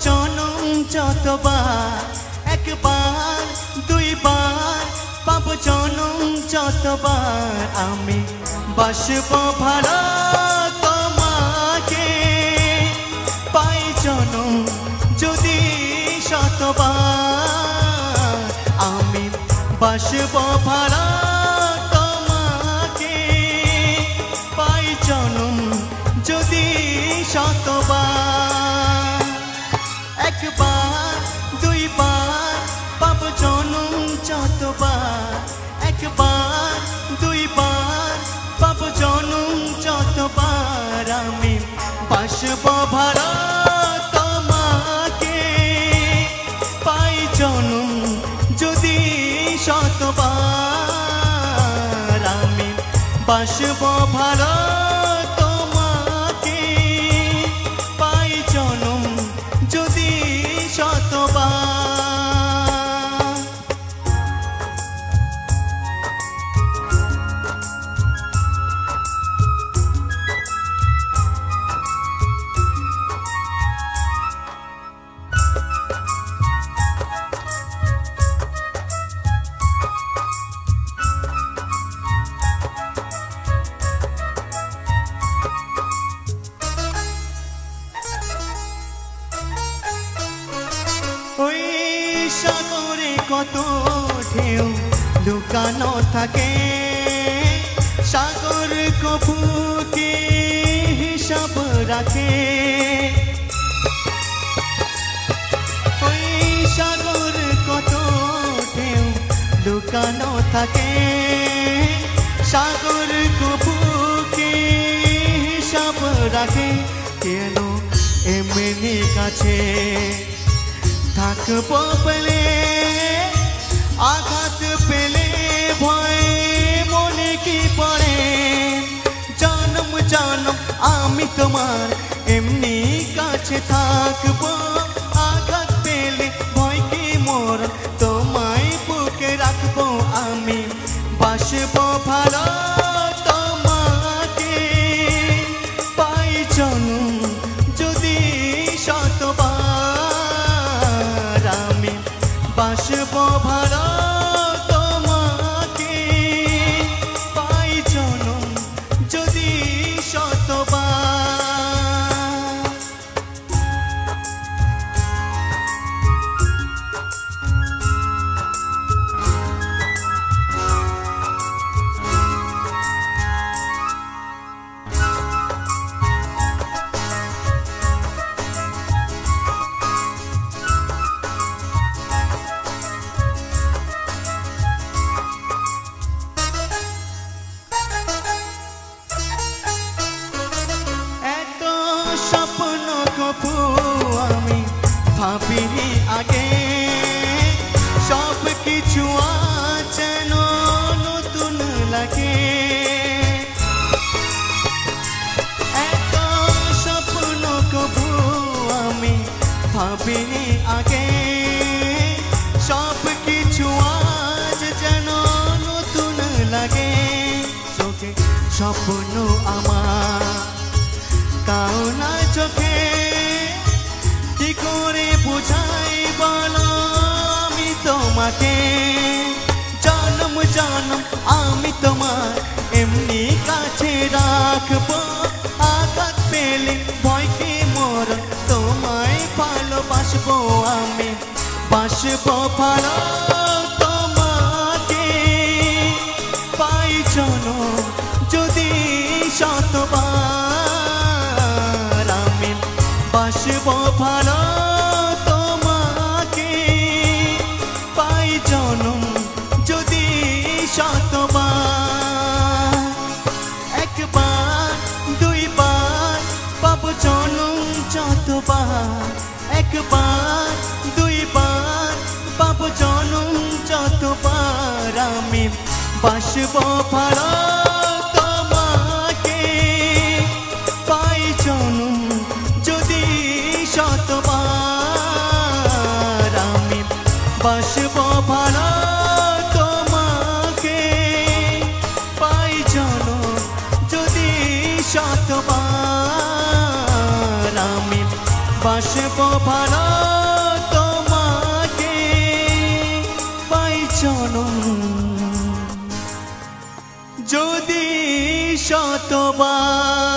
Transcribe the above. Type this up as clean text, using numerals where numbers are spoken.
জনম যতবার, একবার দুইবার পাব জনম যতবার, আমি বাসব ভালো তোমাকে, পাই জনম যদি শতবার, আমি বাসব ভালো তোমাকে, পাই জনম যদি শতবার, একবার দুইবার পাব জনম যতবার, একবার দুইবার পাব জনম যতবার, আমি বাসব ভালো তোমাকে, পাই জনম যদি শতবার, আমি বাসব ভালো তোমাকে, পাই জনম যদি শতবার। ওই সাগরে কত ঢেউ লুকানো থাকে, সাগর কবু কি হিসাব রাখে, ওই সাগর কত ঢেউ লুকানো থাকে, সাগর কবু কি হিসাব রাখে, কেন এমনি কাছে থাকবো পেলে, আঘাত পেলে ভয় মনে কি পড়ে, জনম জনম আমি তোমার এমনি কাছে থাকবো, আঘাত পেলে ভয় কি মোর তোমায় বুকে রাখবো, আমি বাসবো ভালো তোমাকে, পাই জনম যদি শতবার, আমি বাসব ভালো তোমাকে, পাই জনম যদি শতবার। স্বপ্ন কবু আমি ভাবিনি আগে, সব কিছু যেন নতুন লাগে, এত স্বপ্ন কবু আমি ভাবিনি আগে, সব কিছু আজ যেন নতুন লাগে, চোখে স্বপ্ন আমার তাও না চোখে, কি করে বুঝাই বলো আমি তোমাকে, জনম জনম আমি তোমার এমনি কাছে রাখবো, আঘাত পেলে ভয় কি মোর তোমায় ভালোবাসবো, আমি বাসবো ভালো তোমাকে, পাই জনম যদি শতবার, আমি বাসব ভালো তোমাকে, পাই জনম যদি শতবার, একবার দুইবার পাব জনম যতবার, একবার দুইবার পাব জনম যতবার, আমি বাসব ভালো তোমাকে, পাই জনম যদি শতবার, আমি বাসব ভালো তোমাকে, পাই জনম যদি শতবার, আমি বাসবো ভালো তোমাকে পাই জনম যদি শতবার